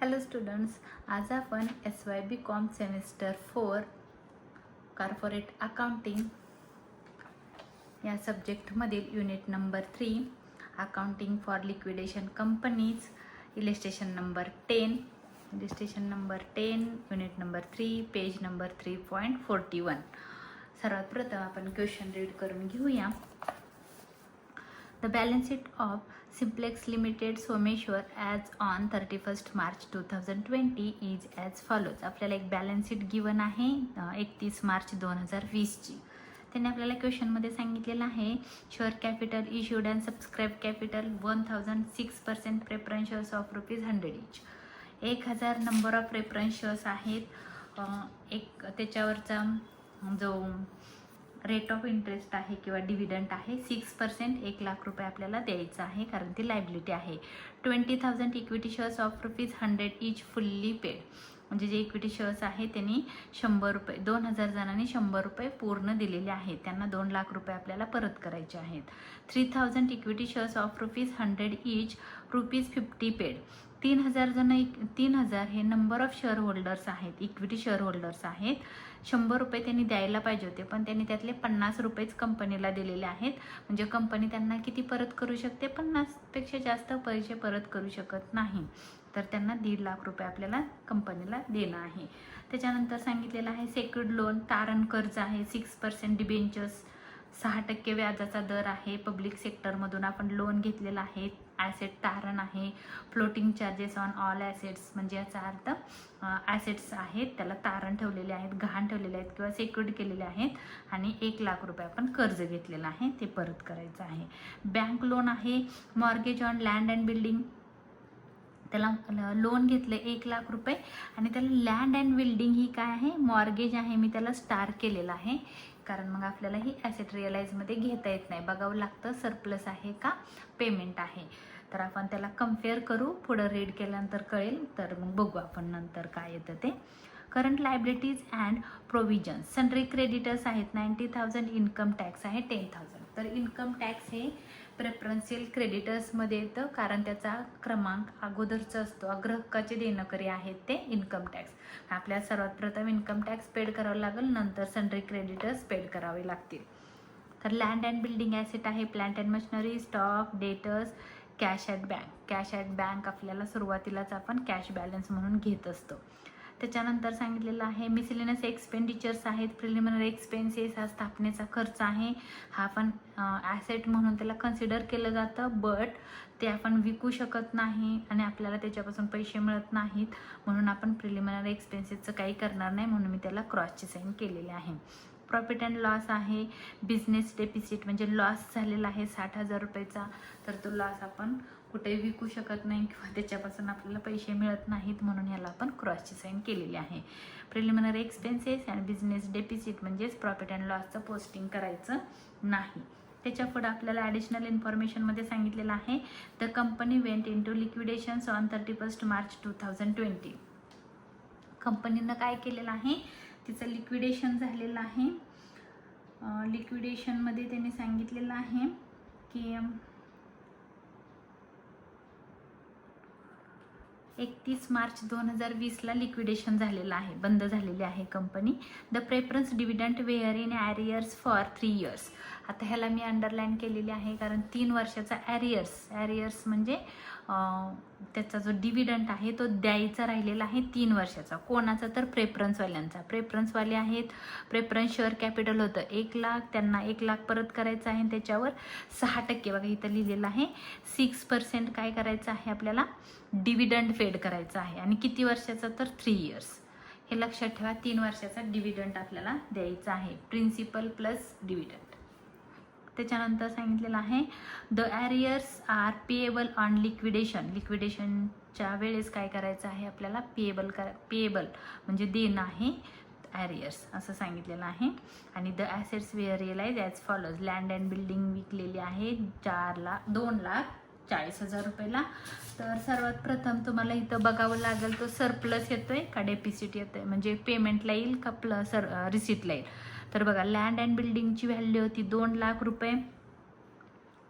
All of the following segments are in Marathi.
हॅलो स्टुडंट्स, आज आपण SYBCom सेमिस्टर 4 कॉर्पोरेट अकाउंटिंग या सब्जेक्टमधील unit number 3 accounting for liquidation companies illustration number 10 unit number 3 page number 3.41. सर्वात प्रथम आपण क्वेश्चन रीड करून घेऊया. The balance sheet of Simplex Limited Someshwar as on 31st March 2020 is as follows. आपल्याला एक बॅलन्स शीट गिवन आहे 31 मार्च 2020 ची. त्याने आपल्याला क्वेश्चनमध्ये सांगितलेलं आहे share capital issued and subscribe capital 1006% preference shares of ₹100 each. 1000 number of preference shares आहेत. एक त्याच्यावरचा जो रेट ऑफ इंटरेस्ट आहे किंवा डिव्हिडंड आहे 6%. 1,00,000 रुपये आपल्याला द्यायचं आहे कारण ती लायबिलिटी आहे. 20,000 equity shares of ₹100 each fully paid. म्हणजे जे इक्विटी शेअर्स आहे त्यांनी 100 रुपये 2,000 जणांनी 100 रुपये पूर्ण दिलेले आहेत. त्यांना 2,00,000 रुपये आपल्याला परत करायचे आहेत. 3,000 equity shares of ₹100 each ₹50 paid. 3,000 हे नंबर ऑफ शेअर होल्डर्स आहेत, इक्विटी शेअर होल्डर्स आहेत. 100 रुपये त्यांनी द्यायला पाहिजे होते पण त्यांनी त्यातले 50 रुपयेच कंपनीला दिलेले आहेत. म्हणजे कंपनी त्यांना किती परत करू शकते? 50पेक्षा जास्त पैसे परत करू शकत नाही. तर त्यांना 1,50,000 रुपये आपल्याला कंपनीला देणं आहे. त्याच्यानंतर सांगितलेलं आहे सेक्युर्ड लोन तारण कर्ज आहे 6% डिबेंचर्स 6% व्याजाचा दर आहे. पब्लिक सेक्टरमधून आपण लोन घेतलेलं आहे. ॲसेट तारण आहे. Floating charges on all assets म्हणजे याचा अर्थ ॲसेट्स आहेत त्याला तारण ठेवलेले आहेत, गहाण ठेवलेले आहेत किंवा सेक्युर्ड केलेले आहेत. आणि 1,00,000 रुपये आपण कर्ज घेतलेलं आहे ते परत करायचं आहे. बँक लोन आहे mortgage on land and building. त्याला लोन घेतले 1,00,000 रुपये आणि त्याला लँड अँड बिल्डिंग ही काय आहे? मॉर्गेज आहे. मी त्याला स्टार केलेलं आहे कारण मग आपल्याला ही ॲसेट रिअलाइजमध्ये घेता येत नाही, बघावं लागतं सरप्लस आहे का पेमेंट आहे. तर आपण त्याला कम्पेअर करू, पुढं रीड केल्यानंतर कळेल. तर मग बघू आपण नंतर काय येतं ते. Current liabilities and provisions sundry creditors आहेत 90,000. इन्कम टॅक्स आहे 10,000. तर इन्कम टॅक्स हे प्रेफरन्शियल क्रेडिटर्समध्ये येतं कारण त्याचा क्रमांक अगोदरचा असतो. अग्रहक्काचे देणकरी आहेत ते इन्कम टॅक्स. आपल्याला सर्वात प्रथम इन्कम टॅक्स पेड करावं लागेल, नंतर सन्ड्री क्रेडिटर्स पेड करावे लागतील. तर लँड अँड बिल्डिंग ॲसेट आहे plant and machinery, stock, debtors, cash at bank. Cash at bank आपल्याला सुरुवातीलाच आपण कॅश बॅलन्स म्हणून घेत असतो. त्याच्यानंतर सांगितलेलं आहे मिसलेनियस एक्सपेंडिचर्स आहेत. प्रिलिमिनरी एक्सपेन्सेस हा स्थापनेचा खर्च आहे. हा आपण ॲसेट म्हणून त्याला कन्सिडर केलं जातं बट ते आपण विकू शकत नाही आणि आपल्याला त्याच्यापासून पैसे मिळत नाहीत म्हणून आपण प्रिलिमिनरी एक्सपेन्सेसचं काही करणार नाही म्हणून मी त्याला क्रॉसची साईन केलेली आहे. प्रॉफिट अँड लॉस आहे बिझनेस डेफिसिट म्हणजे लॉस झालेला आहे 60,000 रुपयेचा. तर तो लॉस आपण कुठेही विकू शकत नाही किंवा त्याच्यापासून आपल्याला पैसे मिळत नाहीत म्हणून ह्याला आपण क्रॉसची साईन केलेली आहे. Preliminary expenses and business deficit म्हणजेच प्रॉफिट अँड लॉसचं पोस्टिंग करायचं नाही. त्याच्या पुढे आपल्याला ॲडिशनल इन्फॉर्मेशनमध्ये सांगितलेलं आहे the company went into liquidations on 31st March 2020. कंपनीनं काय केलेलं आहे? तिचं लिक्विडेशन झालेलं आहे. लिक्विडेशनमध्ये त्यांनी सांगितलेलं आहे की 31 मार्च 2020ला लिक्विडेशन झालेलं आहे, बंद झालेली आहे company. The preference dividend were in arrears for 3 years. आता ह्याला मी अंडरलाईन केलेली आहे कारण 3 वर्षाचा ॲरियर्स म्हणजे त्याचा जो डिव्हिडंड आहे तो द्यायचा राहिलेला आहे 3 वर्षाचा. कोणाचा? तर प्रेफरन्सवाल्यांचा. प्रेफरन्सवाले आहेत. प्रेफरन्स शेअर कॅपिटल होतं 1,00,000, त्यांना 1,00,000 परत करायचं आहे. त्याच्यावर 6% बघा इथं लिहिलेलं आहे 6% काय करायचं आहे आपल्याला? डिव्हिडंड पेड करायचं आहे. आणि किती वर्षाचा? तर 3 years. हे लक्षात ठेवा 3 वर्षाचा डिव्हिडंड आपल्याला द्यायचा आहे. Principal plus dividend. त्याच्यानंतर सांगितलेलं आहे the arrears are payable on liquidation. लिक्विडेशनच्या वेळेस काय करायचं आहे आपल्याला? पेएबल म्हणजे देणं आहे ॲरियर्स असं सांगितलेलं आहे. आणि the assets were realise as follows. Land and building विकलेली आहे 2,40,000 रुपयाला. तर सर्वात प्रथम तुम्हाला इथं बघावं लागेल तो सरप्लस येतोय का डेफिसिट येतोय म्हणजे पेमेंटला येईल का प्लस रिसिप्टला येईल. तर बघा लँड अँड बिल्डिंगची व्हॅल्यू होती 2,00,000 रुपये.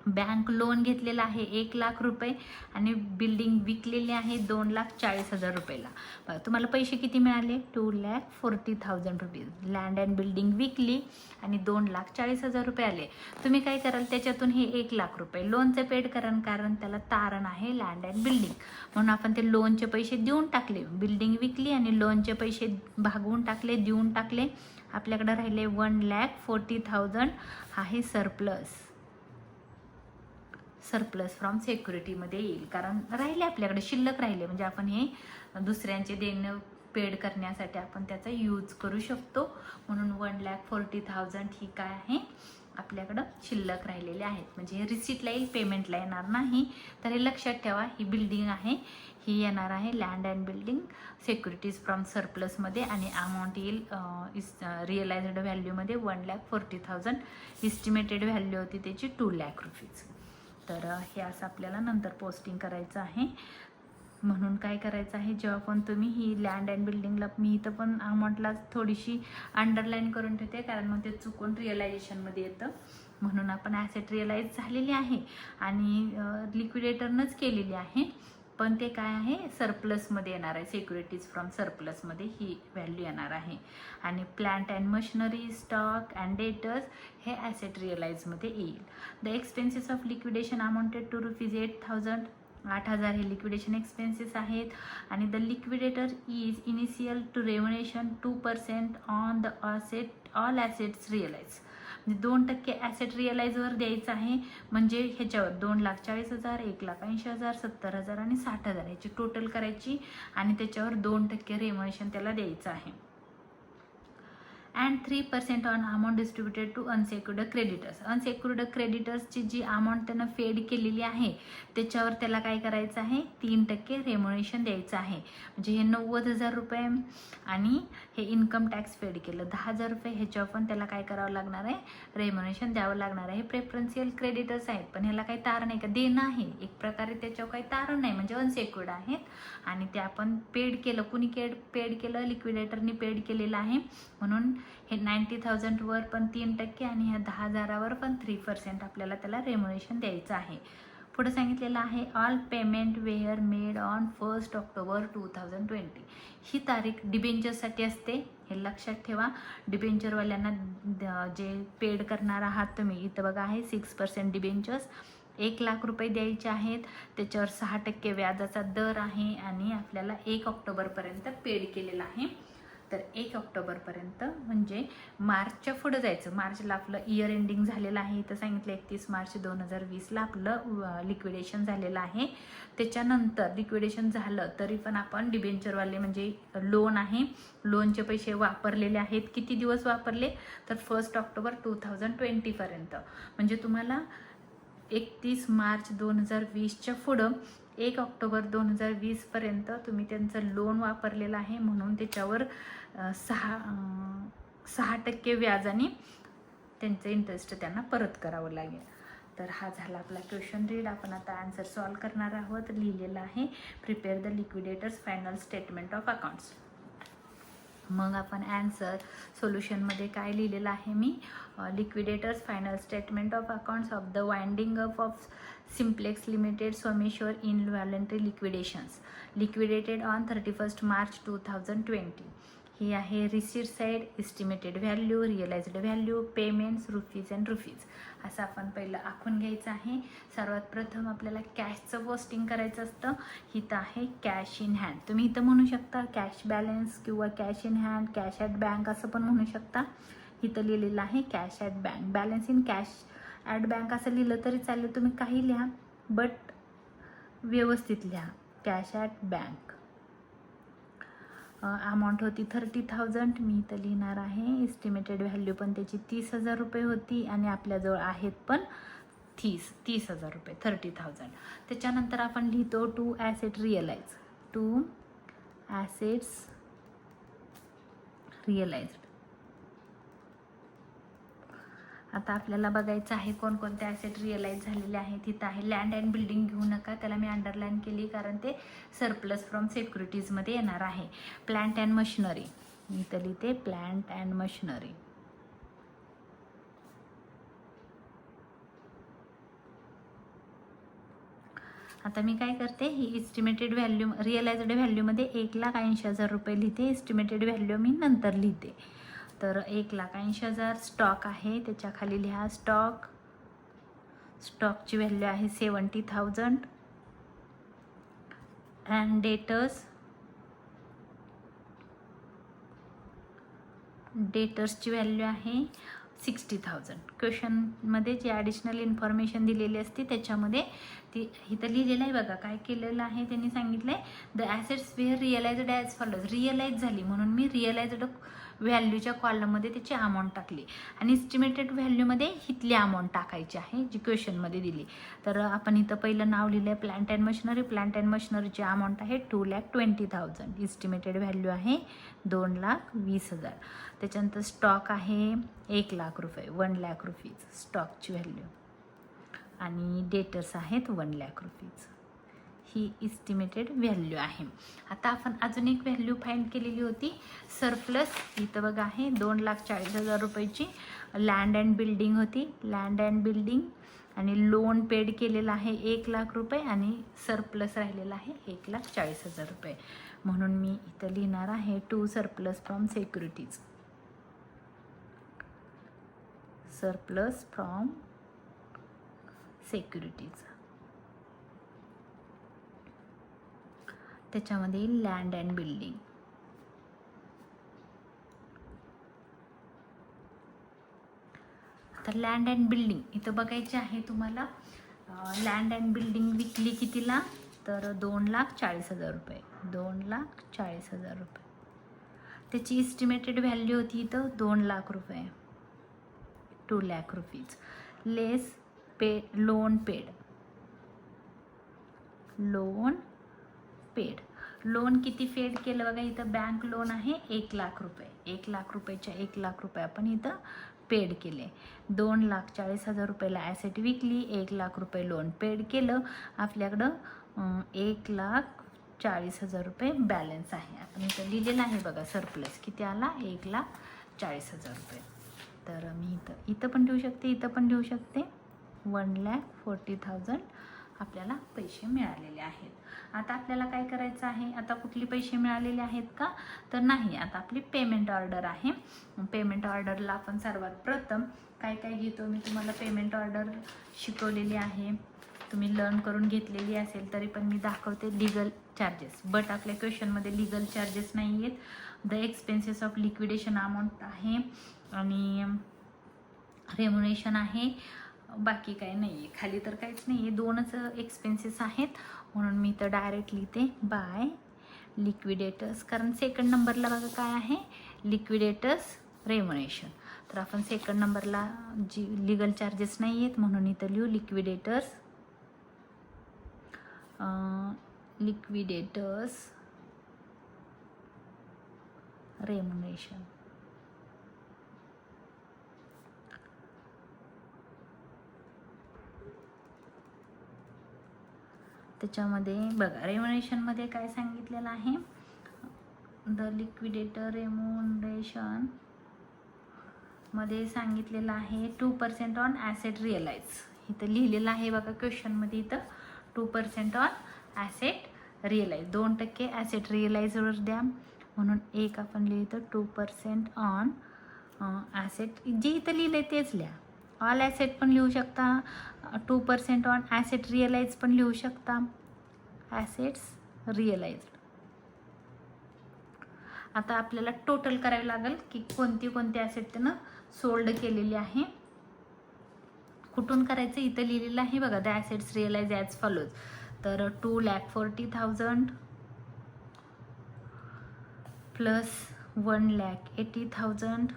बँक लोन घेतलेला आहे 1,00,000 रुपये आणि बिल्डिंग विकलेली आहे 2,40,000 रुपयाला. तुम्हाला पैसे किती मिळाले? 2,40,000 रुपीज. लँड अँड बिल्डिंग विकली आणि 2,40,000 रुपये आले. तुम्ही काय कराल, त्याच्यातून हे 1,00,000 रुपये लोनचं पेड कराल, कारण त्याला तारण आहे लँड अँड बिल्डिंग, म्हणून आपण ते लोनचे पैसे देऊन टाकले. बिल्डिंग विकली आणि लोनचे पैसे भागवून टाकले, देऊन टाकले. आपल्याकडे राहिले 1,40,000 आहे सरप्लस फ्रॉम सिक्युरिटीमध्ये येईल, कारण राहिले आपल्याकडे, शिल्लक राहिले, म्हणजे आपण हे दुसऱ्यांचे देणं पेड करण्यासाठी आपण त्याचा यूज करू शकतो. म्हणून 1,40,000 ही काय आहे, आपल्याकडं शिल्लक राहिलेले आहेत. म्हणजे हे रिसिटला येईल, पेमेंटला येणार नाही. तर हे लक्षात ठेवा, ही बिल्डिंग आहे, ही येणार आहे land and building securities from सरप्लसमध्ये, आणि अमाऊंट येईल रिअलाइज्ड व्हॅल्यूमध्ये 1,40,000. इस्टिमेटेड व्हॅल्यू होती त्याची 2,00,000 रुपीज. तर हे असं आपल्याला नंतर पोस्टिंग करायचं आहे. म्हणून काय करायचं आहे, जेव्हा पण तुम्ही ही लँड अँड बिल्डिंगला, मी इथं पण अमाऊंटला थोडीशी अंडरलाईन करून ठेवते, कारण मग ते चुकून रिअलायझेशनमध्ये येतं. म्हणून आपण ॲसेट रिअलाइज झालेली आहे आणि लिक्विडेटरनंच केलेली आहे, पण ते काय आहे, सरप्लसमध्ये येणार आहे. सिक्युरिटीज फ्रॉम सरप्लसमध्ये ही व्हॅल्यू येणार आहे. आणि plant and machinery, stock and debtors हे ॲसेट रिअलाइजमध्ये येईल. The expenses of liquidation amounted to ₹8,000. 8,000 हे लिक्विडेशन एक्सपेन्सेस आहेत. आणि the liquidator is entitled to remuneration 2% on the all assets realise. म्हणजे 2% ॲसेट रिअलाइजवर द्यायचं आहे. म्हणजे ह्याच्यावर 2,40,000, 1,80,000, 70,000 आणि 60,000 ह्याची टोटल करायची आणि त्याच्यावर 2% रेव्हन्युएशन त्याला द्यायचं आहे. And 3% on amount distributed to unsecured creditors. Unsecured क्रेडिटर्सची जी अमाऊंट त्यानं फेड केलेली आहे त्याच्यावर त्याला काय करायचं आहे, 3% रेम्युनेशन द्यायचं आहे. म्हणजे हे 90,000 रुपये आणि हे इन्कम टॅक्स फेड केलं 10,000 रुपये, ह्याच्यावर पण त्याला काय करावं लागणार आहे, रेम्युनेशन द्यावं लागणार आहे. हे प्रेफरन्शियल क्रेडिटर्स आहेत, पण ह्याला काही तारण आहे का, देणं आहे एक प्रकारे, त्याच्यावर काही तारण नाही, म्हणजे अनसेक्युर्ड आहेत आणि ते आपण पेड केलं. कुणी पेड केलं, लिक्विडेटरनी पेड केलेलं आहे. म्हणून हे 90,000 वर पण 3% आणि ह्या 10,000वर पण 3% आपल्याला त्याला रेम्युनेशन द्यायचं आहे. पुढे सांगितलेलं आहे, all payment were made on 1 October 2020. ही तारीख डिबेंचरसाठी असते, हे लक्षात ठेवा. डिबेंचरवाल्यांना जे पेड करणार आहात तुम्ही, इथं बघा आहे 6% डिबेंचर्स, 1,00,000 रुपये द्यायचे आहेत. त्याच्यावर 6% व्याजाचा दर आहे आणि आपल्याला 1 ऑक्टोबरपर्यंत पेड केलेला आहे. तर 1 ऑक्टोबरपर्यंत म्हणजे मार्चच्या पुढं जायचं. मार्चला आपलं इयर एंडिंग झालेलं आहे, इथं सांगितलं 31 मार्च 2020ला आपलं लिक्विडेशन झालेलं आहे. त्याच्यानंतर लिक्विडेशन झालं तरी पण आपण डिबेंचरवाले, म्हणजे लोन आहे, लोनचे पैसे वापरलेले आहेत. किती दिवस वापरले, तर 1 ऑक्टोबर 2020पर्यंत. म्हणजे तुम्हाला 31 मार्च 2020च्या पुढं 1 ऑक्टोबर 2020पर्यंत तुम्ही त्यांचं लोन वापरलेलं आहे, म्हणून त्याच्यावर 6% व्याजाने त्यांचं इंटरेस्ट त्यांना परत करावं लागेल. तर हा झाला आपला क्वेश्चन रीड. आपण आता आन्सर सॉल्व करणार आहोत. लिहिलेलं आहे, prepare the liquidator's final statement of accounts. मग आपण ॲन्सर सोल्युशनमध्ये काय लिहिलेलं आहे मी, liquidator's final statement of accounts of the winding up of Simplex limited Someshwar in voluntary liquidations liquidated on 31 March 2020. ही आहे receipt side, estimated value, realised value, payments, rupees and rupees. असं आपण पहिलं आखून घ्यायचं आहे. सर्वात प्रथम आपल्याला कॅशचं पोस्टिंग करायचं असतं. इथं आहे कॅश इन हँड, तुम्ही इथं म्हणू शकता कॅश बॅलन्स किंवा cash in hand, cash at bank असं पण म्हणू शकता. इथं लिहिलेलं आहे cash at bank, balance in cash at bank असं लिहिलं तरी चालेल, तुम्ही काही लिहा बट व्यवस्थित लिहा. कॅश ॲट बँक अमाऊंट होती 30,000, मी इथं लिहिणार आहे. इस्टिमेटेड व्हॅल्यू पण त्याची 30,000 रुपये होती आणि आपल्याजवळ आहेत पण 30,000 रुपये, 30,000. त्याच्यानंतर आपण लिहितो to asset realise, to assets realised. आता आपल्याला बघायचं आहे कोणकोणते ॲसेट रिअलाइज झालेले आहेत. तिथं आहे लँड अँड बिल्डिंग, घेऊ नका, त्याला मी अंडरलाईन केली कारण ते सरप्लस फ्रॉम सिक्युरिटीजमध्ये येणार आहे. प्लांट अँड मशिनरी, मी इथं लिहिते प्लांट अँड मशिनरी. आता मी काय करते, ही इस्टिमेटेड व्हॅल्यू रिअलाइज्ड व्हॅल्यूमध्ये 1,80,000 रुपये लिहिते. इस्टिमेटेड व्हॅल्यू मी नंतर लिहिते. तर 1,80,000 स्टॉक आहे, त्याच्या खाली लिहा स्टॉकची व्हॅल्यू आहे 70,000 अँड डेटर्सची व्हॅल्यू आहे 60,000. क्वेश्चनमध्ये जी ॲडिशनल इन्फॉर्मेशन दिलेली असते त्याच्यामध्ये ती इथं लिहिलेलं आहे बघा. काय केलेलं आहे त्यांनी सांगितलं आहे, the assets were realised as follows. Realise झाली म्हणून मी रिअलाइज्ड व्हॅल्यूच्या कॉलममध्ये त्याची अमाऊंट टाकली आणि इस्टिमेटेड व्हॅल्यूमध्ये हिथली अमाऊंट टाकायची आहे जी क्वेश्चनमध्ये दिली. तर आपण इथं पहिलं नाव लिहिलं आहे प्लांट अँड मशिनरीची अमाऊंट आहे 2,20,000. इस्टिमेटेड व्हॅल्यू आहे 2,20,000. त्याच्यानंतर स्टॉक आहे 1,00,000 रुपये, 1,00,000 रुपीज स्टॉकची व्हॅल्यू. आणि डेटर्स आहेत 1,00,000 रुपीज. ही इस्टिमेटेड व्हॅल्यू आहे. आता आपण अजून एक व्हॅल्यू फाइंड केलेली होती सरप्लस. इथं बघा आहे 2,40,000 रुपयाची लँड अँड बिल्डिंग होती. लँड अँड बिल्डिंग आणि लोन पेड केलेला आहे 1,00,000 रुपये आणि सरप्लस राहिलेला आहे 1,40,000 रुपये. म्हणून मी इथं लिहिणार आहे to surplus from securities. Surplus from securities. त्याच्यामध्ये लँड अँड बिल्डिंग. तर लँड अँड बिल्डिंग इथं बघायचे आहे तुम्हाला. लँड अँड बिल्डिंग विकली कितीला, तर 2,40,000 रुपये. 2,40,000 रुपये. त्याची इस्टिमेटेड व्हॅल्यू होती इथं 2,00,000 रुपये, 2,00,000 रुपीज लेस लोन पेड. लोन किती फेड केलं बघा. इथं बँक लोन आहे 1,00,000 रुपये. 1,00,000 रुपयाच्या 1,00,000 रुपये आपण इथं पेड केले. 2,40,000 रुपयाला ॲसेट विकली, 1,00,000 रुपये लोन पेड केलं. आपल्याकडं 1,40,000 रुपये बॅलन्स आहे. आपण इथं लिहिलेलं आहे बघा सरप्लस किती आला, 1,40,000 रुपये. तर मी इथं पण ठेवू शकते, इथं पण ठेवू शकते. 1,40,000 आपल्याला पैसे मिळालेले आहेत. आता आपल्याला काय करायचं आहे, आता कुठले पैसे मिळालेले आहेत का, तर नाही. आता आपली पेमेंट ऑर्डर आहे. पेमेंट ऑर्डरला आपण सर्वात प्रथम काय काय घेतो, मी तुम्हाला पेमेंट ऑर्डर शिकवलेली आहे. तुम्ही लर्न करून घेतलेली असेल तरी पण मी दाखवते. लिगल चार्जेस, बट आपल्या क्वेश्चनमध्ये लिगल चार्जेस नाही आहेत. The expenses of liquidation amount आहे आणि रेम्युनेशन आहे. बाकी काही नाही आहे, खाली तर काहीच नाही आहे. 2च एक्सपेन्सेस आहेत म्हणून मी तर डायरेक्ट लिहिते बाय लिक्विडेटर्स. कारण सेकंड नंबरला बघा काय आहे, लिक्विडेटर्स रेम्युनेशन. तर आपण सेकंड नंबरला जी लिगल चार्जेस नाही आहेत म्हणून इथं लिहू लिक्विडेटर्स रेम्युनेशन. त्याच्यामध्ये बघा रेम्युनेशनमध्ये काय सांगितलेलं आहे, द लिक्विडेटर रेम्युनरेशन मध्ये सांगितलेलं आहे 2% ऑन ॲसेट रिअलाइज. इथं लिहिलेलं आहे बघा क्वेश्चनमध्ये. इथं 2% ऑन ॲसेट रिअलाइज, 2% ॲसेट रिअलाइजवर द्या म्हणून एक आपण लिहितो 2% ऑन ॲसेट. जे इथं लिहिलं आहे तेच लिहा. ऑल ॲसेट पण लिहू शकता, 2% ऑन ॲसेट रिअलाइज पण लिहू शकता. Assets realised. आता आपल्याला टोटल करावे लागेल की कोणती ॲसेट त्यानं सोल्ड केलेली आहे. कुठून करायचं, इथं लिहिलेलं आहे बघा the assets realise as follows. तर 2,40,000 प्लस 1,80,000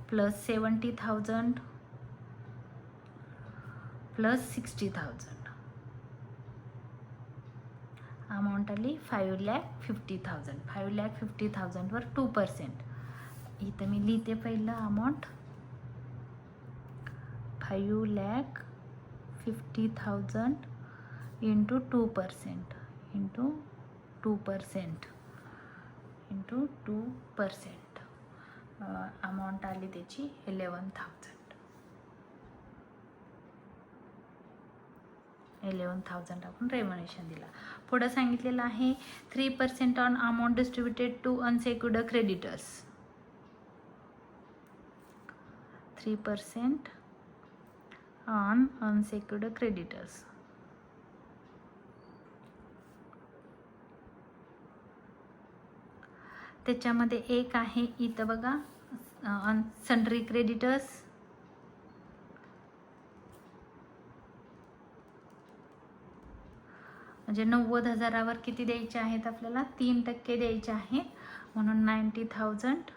प्लस 70,000 प्लस 60,000 अमाऊंट आली 5,50,000. 5,50,000 वर 2%. इथं मी लिहिते पहिलं अमाऊंट 5,50,000 इंटू 2% इंटू 2% अमाऊंट आली त्याची 11,000. 11,000 आपण रेम्युनरेशन दिला. पुढं सांगितलेलं आहे 3% on amount distributed to unsecured creditors. 3% on unsecured creditors. त्याच्यामध्ये एक आहे इथं बघा सन्ड्री क्रेडिटर्स, म्हणजे 90,000वर किती द्यायचे आहेत आपल्याला 3% द्यायचे आहेत, म्हणून 90,000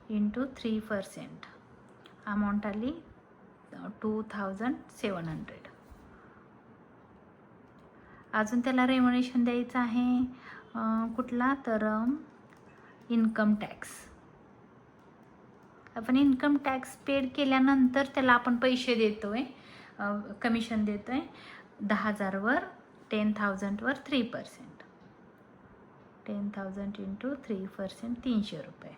इंटू 3%. अमाऊंट आली 2,700. अजून त्याला रेम्युनरेशन द्यायचं आहे कुठला तर इन्कम टॅक्स. आपण इन्कम टॅक्स पेड केल्यानंतर त्याला आपण पैसे देतोय, कमिशन देतोय 10,000वर 10,000वर 3%. 10,000 इंटू 3% 300 रुपये.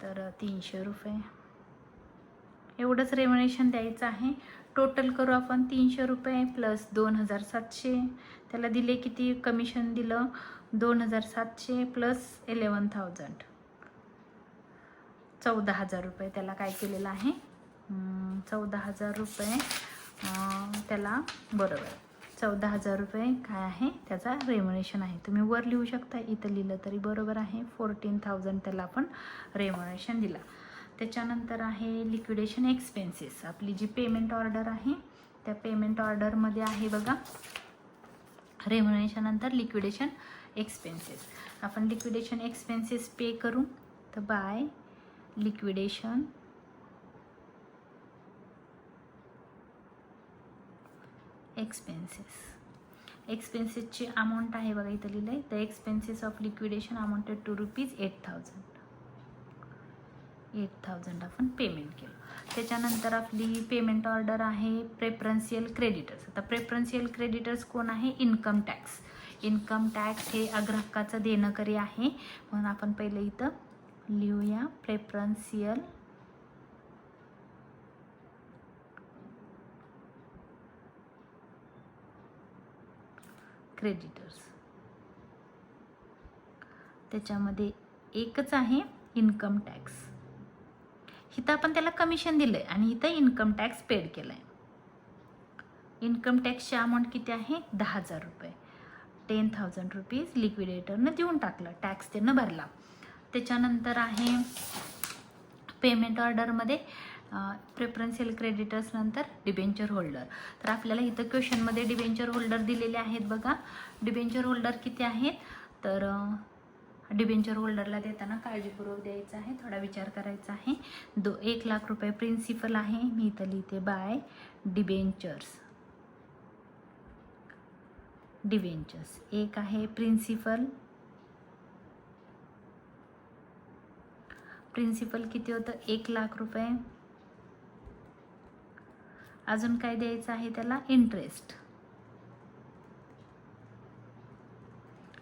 तर 300 रुपये एवढंच रेम्युनरेशन द्यायचं आहे. टोटल करू आपण 300 रुपये प्लस 2,700. त्याला दिले किती कमिशन दिलं 2,700 प्लस 11,000 14,000 रुपये. त्याला काय केलेलं आहे 14,000 रुपये त्याला बरोबर 14,000 रुपये काय आहे त्याचा रेम्युनरेशन आहे. तुम्ही वर लिहू शकता, इथं लिहिलं तरी बरोबर आहे. 14,000 त्याला आपण रेम्युनरेशन दिला. त्याच्यानंतर आहे लिक्विडेशन एक्सपेन्सेस. आपली जी पेमेंट ऑर्डर आहे त्या पेमेंट ऑर्डरमध्ये आहे बघा रेम्युनरेशन नंतर लिक्विडेशन एक्सपेन्सेस. आपण लिक्विडेशन एक्सपेन्सेस पे करू तर बाय लिक्विडेशन एक्सपेन्सेस. एक्सपेन्सेसची अमाऊंट आहे बघा इथं लिहिलं आहे. The expenses of liquidation amounted to ₹8,000. 8,000 आपण पेमेंट केलं. त्याच्यानंतर आपली पेमेंट ऑर्डर आहे प्रेफरन्शियल क्रेडिटर्स. आता प्रेफरन्शियल क्रेडिटर्स कोण आहे इन्कम टॅक्स. इन्कम टॅक्स हे ग्राहकाचं देणंकरी आहे, म्हणून आपण पहिले इथं लिहूया प्रेफरन्शियल क्रेडिटर्स. त्याच्यामध्ये एकच आहे इन्कम टॅक्स. इथं आपण त्याला कमिशन दिलं आहे आणि इथं इन्कम टॅक्स पेड केला आहे. इन्कम टॅक्सची अमाऊंट किती आहे 10,000 रुपये. 10,000 रुपीज लिक्विडेटरनं देऊन टाकलं, टॅक्स त्यानं भरला. त्याच्यानंतर आहे पेमेंट ऑर्डरमध्ये प्रेफरन्शियल क्रेडिटर्स नंतर डिबेंचर होल्डर. तर आपल्याला इथं क्वेश्चनमध्ये डिबेंचर होल्डर दिलेले आहेत बघा. डिबेंचर होल्डर किती आहेत तर डिबेंचर होल्डरला देताना काळजीपूर्वक द्यायचं आहे, थोडा विचार करायचा आहे. 1,00,000 रुपये प्रिन्सिपल आहे, मी इथं लिहिते बाय डिबेंचर्स. डिबेंचर्स एक आहे प्रिन्सिपल. प्रिन्सिपल किती होतं 1,00,000 रुपये. अजून काय द्यायचं आहे त्याला इंटरेस्ट.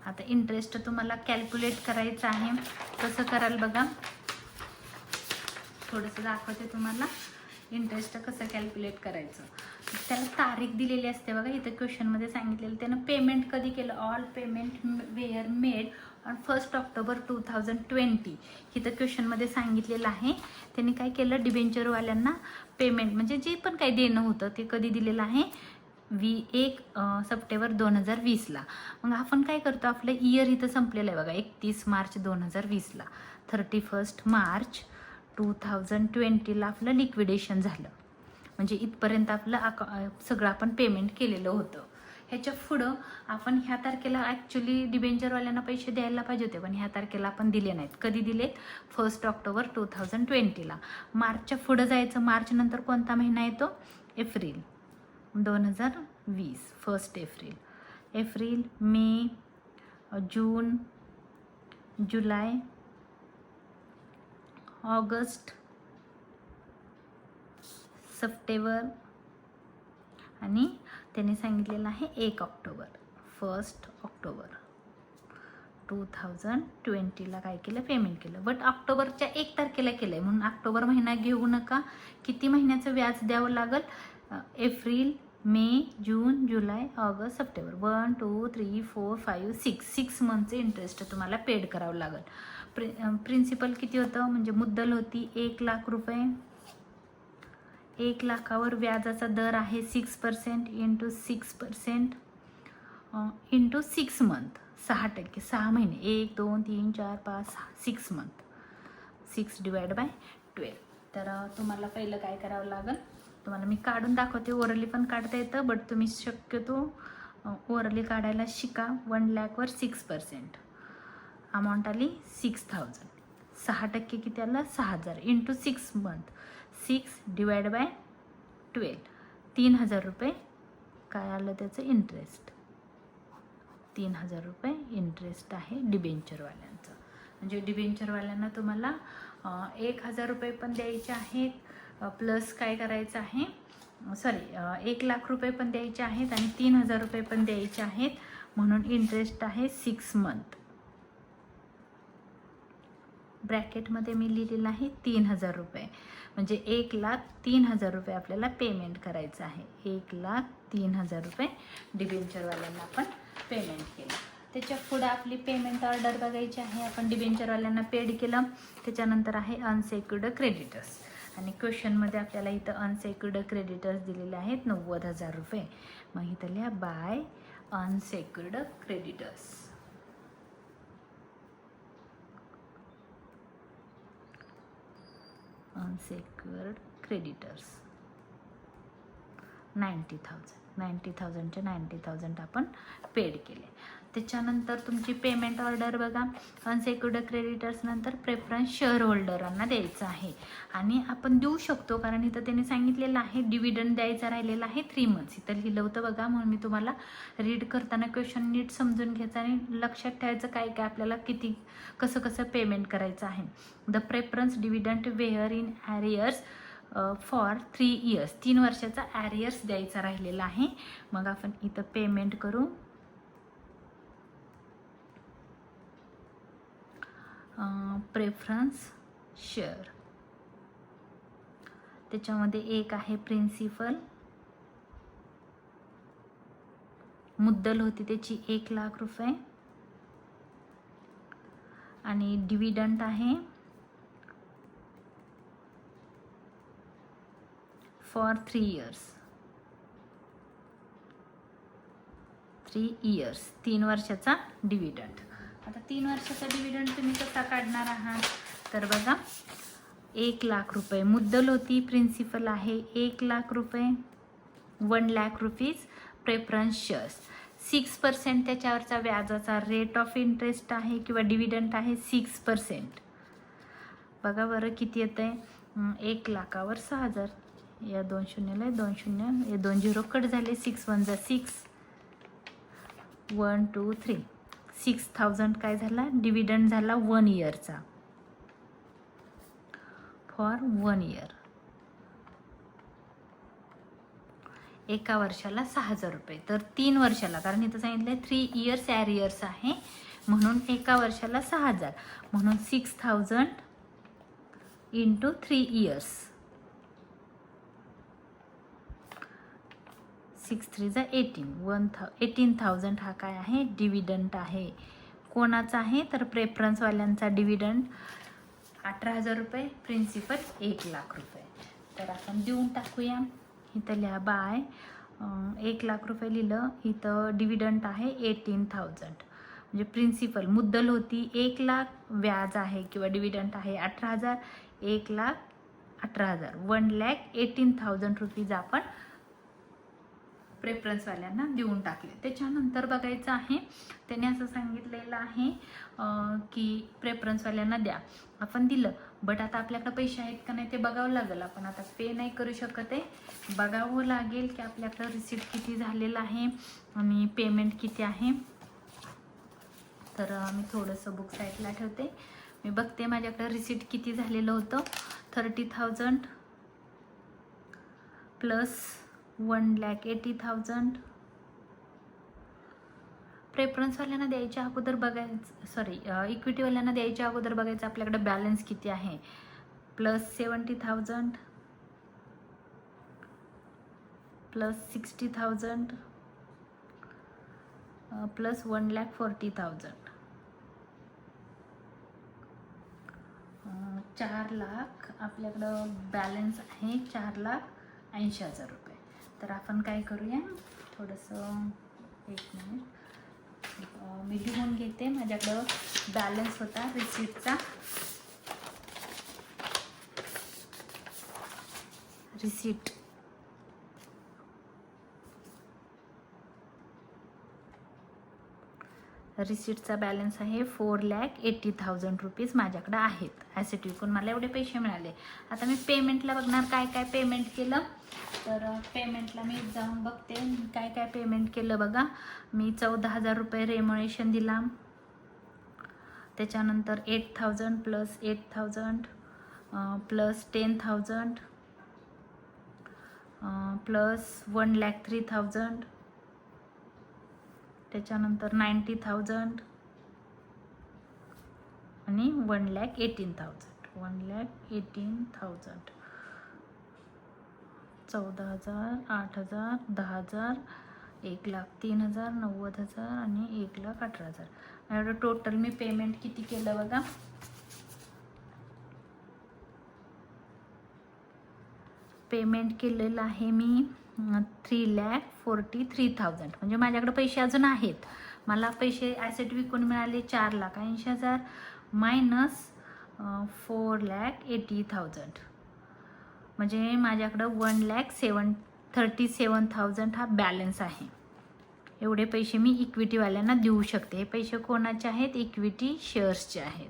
आता इंटरेस्ट तुम्हाला कॅल्क्युलेट करायचं आहे, कसं कराल बघा. थोडंसं दाखवते तुम्हाला इंटरेस्ट कसं कॅल्क्युलेट करायचं. त्याला तारीख दिलेली असते बघा इथं क्वेश्चनमध्ये सांगितलेलं. त्यानं पेमेंट कधी केलं all payment were made on 1 October 2020 इथं क्वेश्चनमध्ये सांगितलेलं आहे. त्यांनी काय केलं डिबेंचरवाल्यांना पेमेंट म्हणजे जे पण काही देणं होतं ते कधी दिलेलं आहे 1 सप्टेंबर 2020ला. मग आपण काय करतो आपलं इयर इथं संपलेलं आहे बघा 31 मार्च 2020ला. 31 मार्च 2020ला आपलं लिक्विडेशन झालं, म्हणजे इथपर्यंत आपलं सगळं आपण पेमेंट केलेलं होतं. ह्याच्या पुढं आपण ह्या तारखेला ॲक्च्युली डिबेंचरवाल्यांना पैसे द्यायला पाहिजे होते, पण ह्या तारखेला आपण दिले नाहीत. कधी दिलेत 1 ऑक्टोबर 2020ला. मार्चच्या पुढं जायचं. मार्च नंतर कोणता महिना येतो एप्रिल 2020. 1 एप्रिल. एप्रिल, मे, जून, जुलै, ऑगस्ट, सप्टेंबर आणि त्यांनी सांगितलेलं आहे 1 ऑक्टोबर. 1 ऑक्टोबर 2020ला काय केलं पेमेंट केलं. बट ऑक्टोबरच्या 1 तारखेला केलं आहे, म्हणून ऑक्टोबर महिना घेऊ नका. किती महिन्याचं व्याज द्यावं लागेल एप्रिल, मे, जून, जुलै, ऑगस्ट, सप्टेंबर 1 2 3 4 5 6 मंथचे इंटरेस्ट तुम्हाला पेड करावं लागेल. प्रिन्सिपल किती होतं म्हणजे मुद्दल होती 1,00,000 रुपये. 1,00,000वर व्याजाचा दर आहे 6% इंटू 6% इंटू 6 मंथ, 6%, 6 महिने, 1 2 3 4 5 6 6 मंथ, 6 डिवाइड बाय 12. तर तुम्हाला पहिलं काय करावं लागेल, तुम्हाला मी काढून दाखवते, ओरली पण काढता येतं, बट तुम्ही शक्यतो ओरली काढायला शिका. 1,00,000वर 6%, अमाऊंट आली 6,000, 6% किती आलं 6,000 इंटू 6 मंथ, 6 डिवाइड बाय 12, 3,000 रुपये काय आलं त्याचं इंटरेस्ट. 3,000 रुपये इंटरेस्ट आहे डिबेंचरवाल्यांचं. म्हणजे डिबेंचरवाल्यांना तुम्हाला 1,000 रुपये पण द्यायचे आहेत, प्लस काय करायचं आहे, 1,00,000 रुपये पण द्यायचे आहेत आणि 3,000 रुपये पण द्यायचे आहेत. म्हणून इंटरेस्ट आहे 6 मंथ. ब्रॅकेटमध्ये मी लिहिलेलं आहे 3,000 रुपये, म्हणजे 1,03,000 रुपये आपल्याला पेमेंट करायचं आहे. 1,03,000 रुपये डिबेंचरवाल्यांना आपण पेमेंट केलं. त्याच्या पुढं आपली पेमेंट ऑर्डर बघायची आहे. आपण डिबेंचरवाल्यांना पेड केलं. त्याच्यानंतर आहे अनसेक्युर्ड क्रेडिटर्स, आणि क्वेश्चनमध्ये आपल्याला इथं अनसेक्युर्ड क्रेडिटर्स दिलेले आहेत 90,000 रुपये. मग इथं लिहा बाय अनसेक्युर्ड क्रेडिटर्स. अनसेक्युर्ड क्रेडिटर्स 90,000चे 90,000 आपण पेड केले. त्याच्यानंतर तुमची पेमेंट ऑर्डर बघा. अनसेक्युर्ड क्रेडिटर्स नंतर प्रेफरन्स शेअर होल्डरांना द्यायचं आहे, आणि आपण देऊ शकतो कारण इथं त्यांनी सांगितलेलं आहे डिव्हिडंड द्यायचा राहिलेला आहे 3 मंथ्स. इथं लिहिलं होतं बघा, म्हणून मी तुम्हाला रीड करताना क्वेश्चन नीट समजून घ्यायचं आणि लक्षात ठेवायचं काय काय आपल्याला किती कसं पेमेंट करायचं आहे. The preference dividend were in arrears for 3 years, 3 वर्षाचा ॲरियर्स द्यायचा राहिलेला आहे. मग आपण इथं पेमेंट करू. प्रेफरन्स शेअर, त्याच्यामध्ये एक आहे प्रिन्सिपल, मुद्दल होती त्याची 1,00,000 रुपये, आणि डिव्हिडंड आहे फॉर 3 इयर्स. 3 वर्षाचा डिव्हिडंड. आता 3 वर्षाचा डिव्हिडंड तुम्ही कसा काढणार आहात, तर बघा 1,00,000 रुपये मुद्दल होती, प्रिन्सिपल आहे 1,00,000 रुपये, 1,00,000 रुपीज प्रेफरन्स शेअर्स, 6% त्याच्यावरचा व्याजाचा रेट ऑफ इंटरेस्ट आहे किंवा डिव्हिडंड आहे 6%. बघा बरं किती येतं आहे, 1,00,000वर 6,000, या 2 शून्यला 2 शून्य, हे 2 झिरो कट झाले, 6 1 जा 6, 1 2 3, 6,000 काय झाला डिव्हिडंड झाला 1 इयरचा, फॉर 1 इयर. एका वर्षाला 6,000 रुपये, तर 3 वर्षाला, कारण इथं सांगितलं 3 इयर्स ॲरियर्स आहे, म्हणून एका वर्षाला 6,000, म्हणून 6,000 इंटू 3 इयर्स, 6 3 जा 18,000 हा काय आहे डिव्हिडंड आहे. कोणाचा आहे तर प्रेफरन्सवाल्यांचा डिव्हिडंड 18,000 रुपये, प्रिन्सिपल 1,00,000 रुपये. तर आपण देऊन टाकूया. इथं लिहा बाय 1,00,000 रुपये लिहिलं, इथं डिव्हिडंड आहे 18,000, म्हणजे प्रिन्सिपल मुद्दल होती 1,00,000, व्याज आहे किंवा डिव्हिडंड आहे 18,000, 1,18,000, 1,18,000 रुपीज आपण प्रेफरन्सवाल्यांना देऊन टाकले. त्याच्यानंतर बघायचं आहे, त्याने असं सांगितलेलं आहे की प्रेफरन्सवाल्यांना द्या, आपण दिलं, बट आता आपल्याकडे पैसे आहेत का नाही ते बघावं लागेल. आपण आता पे नाही करू शकत आहे, बघावं लागेल की आपल्याकडं रिसीट किती झालेलं आहे आणि पेमेंट किती आहे. तर मी थोडंसं बुक साईडला ठेवते, मी बघते माझ्याकडं रिसीट किती झालेलं होतं. 30,000 प्लस 1,80,000. प्रेफरन्सवाल्यांना द्यायच्या अगोदर बघायचं, इक्विटीवाल्यांना द्यायच्या अगोदर बघायचं आपल्याकडे बॅलन्स किती आहे. प्लस 70,000 प्लस 60,000 प्लस 1,40,000, 4 लाख आपल्याकडं बॅलन्स आहे 4,80,000 रुपये. तर आपण काय करूया, थोडंसं एक मिनिट मी लिहून घेते. माझ्याकडं बॅलन्स होता रिसीटचा, रिसीट रिसीटचा बॅलन्स आहे 4,80,000 रुपीज माझ्याकडे आहेत. ॲसेट विकून मला एवढे पैसे मिळाले. आता मी पेमेंटला बघणार काय काय पेमेंट केलं. तर पेमेंटला मी जाऊन बघते काय काय पेमेंट केलं. बघा, मी 14,000 रुपये रेम्युनरेशन दिला, त्याच्यानंतर 8,000 प्लस 8,000 प्लस 10,000 प्लस 1,03,000, त्याच्यानंतर 90,000 आणि 1,18,000. 1,18,000, 14,000, 8,000, 10,000, 1,03,000, 90,000 आणि 1,18,000. माझ्याकडं टोटल मी पेमेंट किती केलं बघा. पेमेंट केलेलं आहे मी 3,43,000. म्हणजे माझ्याकडे पैसे अजून आहेत. मला पैसे ॲसेट विकून मिळाले 4,80,000 मायनस 4,80,000. म्हणजे माझ्याकडं 1,37,000 हा बॅलन्स आहे. एवढे पैसे मी इक्विटीवाल्यांना देऊ शकते. हे पैसे कोणाचे आहेत? इक्विटी शेअर्सचे आहेत.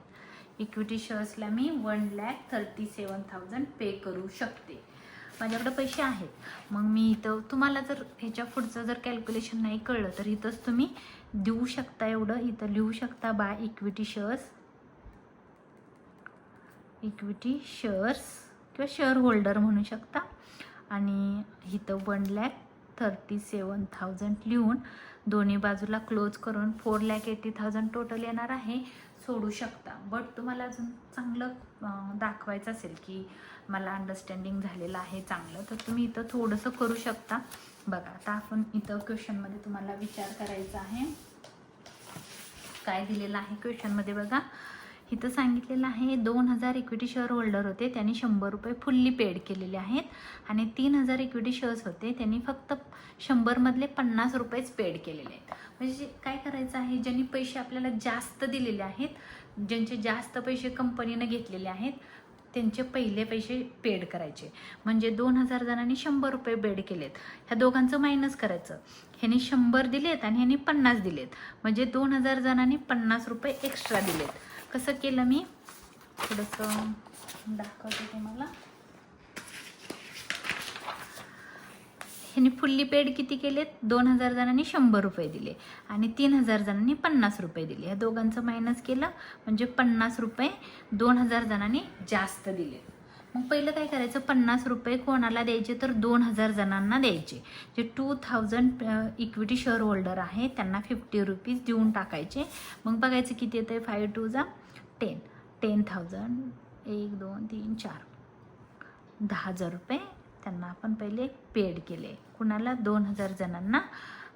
इक्विटी शेअर्सला मी 1,37,000 पे करू शकते. माझ्याकडे पैसे आहेत. मग मी इथं तुम्हाला जर ह्याच्या पुढचं जर कॅल्क्युलेशन नाही कळलं तर इथंच तुम्ही देऊ शकता. एवढं इथं लिहू शकता, by equity shares, equity shares किंवा शेअर होल्डर म्हणू शकता. आणि इथं 1,37,000 लिहून दोन्ही बाजूला क्लोज करून 4,80,000 टोटल येणार आहे. सोडू शकता. बट तुम्हाला अजून चांगलं दाखवायचं असेल की मला अंडरस्टँडिंग झालेलं आहे चांगलं, तर तुम्ही इथं थोडंसं करू शकता. बघा, आता आपण इथं क्वेश्चनमध्ये तुम्हाला विचार करायचा आहे. काय दिलेलं आहे क्वेश्चनमध्ये बघा, इथं सांगितलेलं आहे 2,000 इक्विटी शेअर होल्डर होते, त्यांनी 100 रुपये फुल्ली पेड केलेले आहेत. आणि 3,000 इक्विटी शेअर्स होते, त्यांनी फक्त 100 मधले 50 रुपयेच पेड केलेले आहेत. म्हणजे काय करायचं आहे, ज्यांनी पैसे आपल्याला जास्त दिलेले आहेत, ज्यांचे जास्त पैसे कंपनीनं घेतलेले आहेत, त्यांचे पहिले पैसे पेड करायचे. म्हणजे 2,000 जणांनी 100 रुपये पेड केलेत, ह्या दोघांचं मायनस करायचं. ह्यांनी 100 दिलेत आणि ह्यांनी 50 दिलेत, म्हणजे 2,000 जणांनी 50 रुपये एक्स्ट्रा दिलेत. कसं केलं मी थोडंसं दाखवते तुम्हाला. ह्यांनी फुल्ली पेड किती केलेत? 2,000 जणांनी 100 रुपये दिले आणि 3,000 जणांनी 50 रुपये दिले. या दोघांचं मायनस केलं म्हणजे 50 रुपये 2,000 जणांनी जास्त दिले. मग पहिलं काय करायचं, 50 रुपये कोणाला द्यायचे तर 2,000 जणांना द्यायचे. जे 2,000 इक्विटी शेअर होल्डर आहे त्यांना 50 रुपीज देऊन टाकायचे. मग बघायचं किती येतं. 5 2 10, 10,000, 1 2 3 4, 10,000 रुपये त्यांना आपण पहिले पेड केले. कुणाला? 2,000 जणांना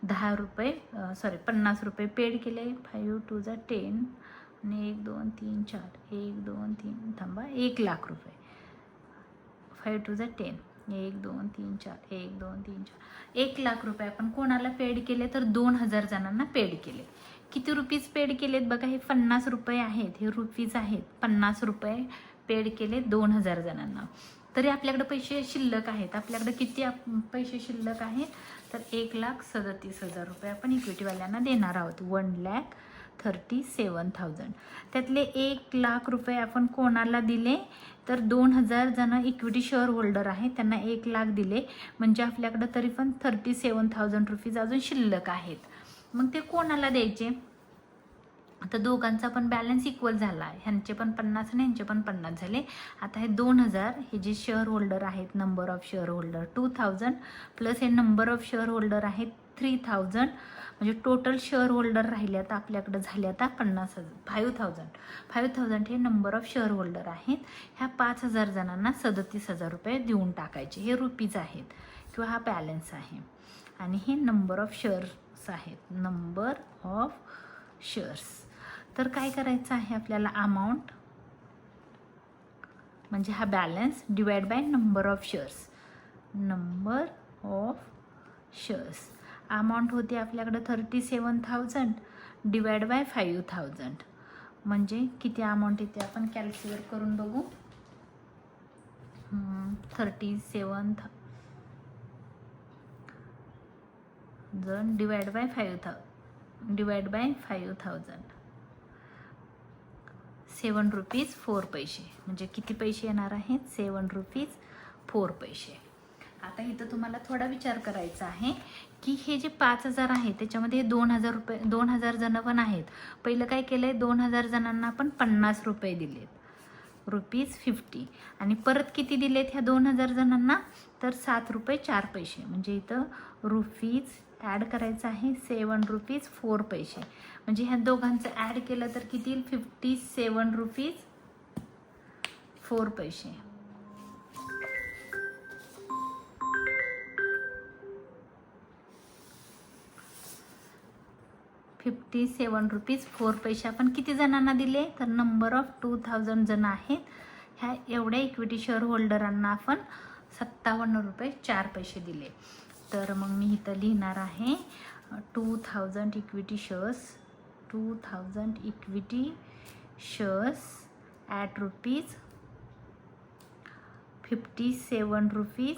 50 रुपये पेड केले. 5 2 10 आणि 1 2 3 4, 1 2 3 थांबा, 1,00,000 रुपये. 5 2 10, 1 2 3 4, 1 2 3 4, 1,00,000 रुपये आपण कोणाला पेड केले तर 2,000 जणांना पेड केले. किती रुपीज पेड केलेत बघा, हे 50 रुपये आहेत, हे रुपीज आहेत. 50 रुपये पेड केले 2,000 जणांना. तरी आपल्याकडे पैसे शिल्लक आहेत. आपल्याकडे किती पैसे शिल्लक आहेत तर 1,37,000 रुपये आपण इक्विटीवाल्यांना देणार आहोत. 1,37,000. त्यातले 1,00,000 रुपये आपण कोणाला दिले तर 2,000 जण इक्विटी शेअर होल्डर आहेत, त्यांना 1,00,000 दिले. म्हणजे आपल्याकडे तरी पण 37,000 रुपीज अजून शिल्लक आहेत. मग ते कोणाला द्यायचे? आता दोघांचा पण बॅलन्स इक्वल झाला. ह्यांचे पण 50 आणि ह्यांचे पण 50 झाले. आता हे 2,000 हे जे शेअर होल्डर आहेत, number of share holder 2,000 plus हे नंबर ऑफ शेअर होल्डर आहेत 3,000. म्हणजे टोटल शेअर होल्डर राहिले आता आपल्याकडे झाले आता 5,000 हे नंबर ऑफ शेअर होल्डर आहेत. ह्या 5,000 जणांना 37,000 रुपये देऊन टाकायचे. हे रुपीज आहेत. किंवा हा बॅलन्स आहे आणि हे नंबर ऑफ शेअर्स आहेत, नंबर ऑफ शेअर्स. तर काय करायचं आहे आपल्याला, अमाऊंट म्हणजे हा balance divide by number of shares. Number of shares amount होती आपल्याकडं 37,000 डिवाइड बाय 5,000 म्हणजे किती अमाऊंट येते आपण कॅल्क्युलेट करून बघू. 37,000 डिवाइड बाय 5,000 7 रुपीज 4 पैसे म्हणजे किती पैसे येणार आहेत, 7 रुपीज 4 पैसे. आता इथं तुम्हाला थोडा विचार करायचा आहे की हे जे 5,000 आहे त्याच्यामध्ये 2,000 रुपये 2,000 जण पण आहेत. पहिलं काय केलं आहे, 2,000 जणांना आपण 50 रुपये दिलेत, ₹50 आणि परत किती दिलेत ह्या 2,000 जणांना, तर 7 रुपये 4 पैसे म्हणजे इथं रुपीज ॲड करायचं आहे 7 रुपीज 4 पैसे म्हणजे ह्या दोघांचं ॲड केलं तर किती येईल, 57 रुपीज 4 पैसे. ₹57 आपण किती जणांना दिले, तर नंबर ऑफ 2,000 जण आहेत. ह्या एवढ्या इक्विटी शेअर होल्डरांना आपण 57 रुपये 4 पैसे दिले. तर मग मी इथं लिहिणार आहे 2,000 equity shares, 2,000 equity shares at rupees 57 rupees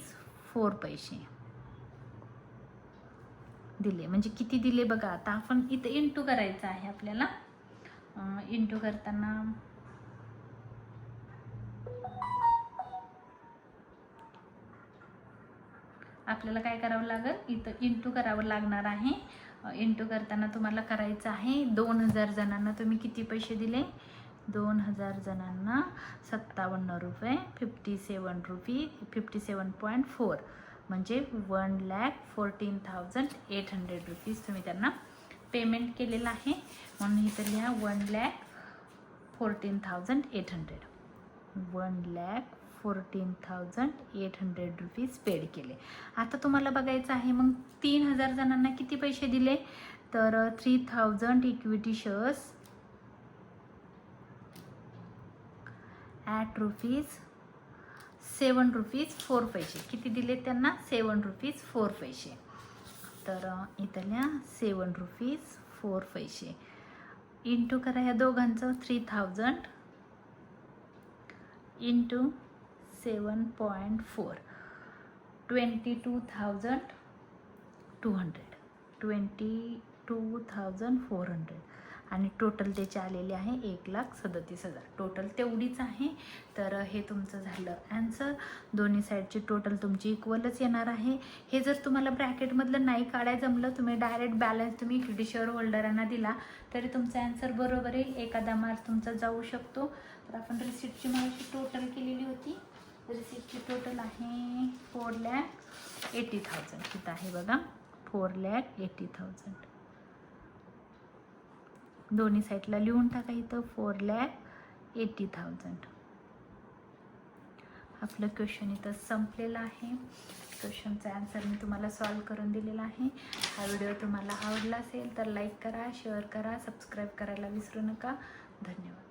4 पैसे दिले. म्हणजे किती दिले बघा. आता आपण इथं इंटू करायचं आहे आपल्याला. इंटू करताना आपल्याला काय करावं लागेल, इथं इंटू करावं लागणार आहे. इंटू करताना तुम्हाला करायचं आहे 2,000 जणांना तुम्ही किती पैसे दिले, 2,000 जणांना 57 रुपये 57.4 म्हणजे 1,14,800 रुपीज तुम्ही त्यांना पेमेंट केलेलं आहे. म्हणून इथं लिहा 1,14,800 1,14,800 रुपीज पेड केले. आता तुम्हाला बघायचं आहे मग 3,000 जणांना किती पैसे दिले, तर 3,000 equity shares at rupees 7 rupees 4 पैसे किती दिले त्यांना, 7 रुपीज 4 पैसे. तर इथल्या 7 रुपीज 4 पैसे इंटू करा ह्या दोघांचं 3,000 इंटू 7.4 22,400 आणि टोटल त्याचे आलेले आहे 1,37,000. टोटल तेवढीच आहे. तर हे तुमचं झालं ॲन्सर. दोन्ही साईडची टोटल तुमची इक्वलच येणार आहे. हे जर तुम्हाला ब्रॅकेटमधलं नाही काढायला जमलं, तुम्ही डायरेक्ट बॅलन्स तुम्ही इक्विटी शेअर होल्डरांना दिला तरी तुमचा ॲन्सर बरोबर येईल. एखादा मार्क तुमचा जाऊ शकतो. तर आपण रिसिप्टची मगाशी टोटल केलेली होती. रिसिप्टची टोटल आहे 4,80,000. किती आहे बघा, 4,80,000. दोन्ही साईडला लिहून टाका इथं 4,80,000. आपलं क्वेश्चन इथं संपलेलं आहे. क्वेश्चनचा आन्सर मी तुम्हाला सॉल्व करून दिलेला आहे. हा व्हिडिओ तुम्हाला आवडला असेल तर लाईक करा, शेअर करा, सबस्क्राईब करायला विसरू नका. धन्यवाद.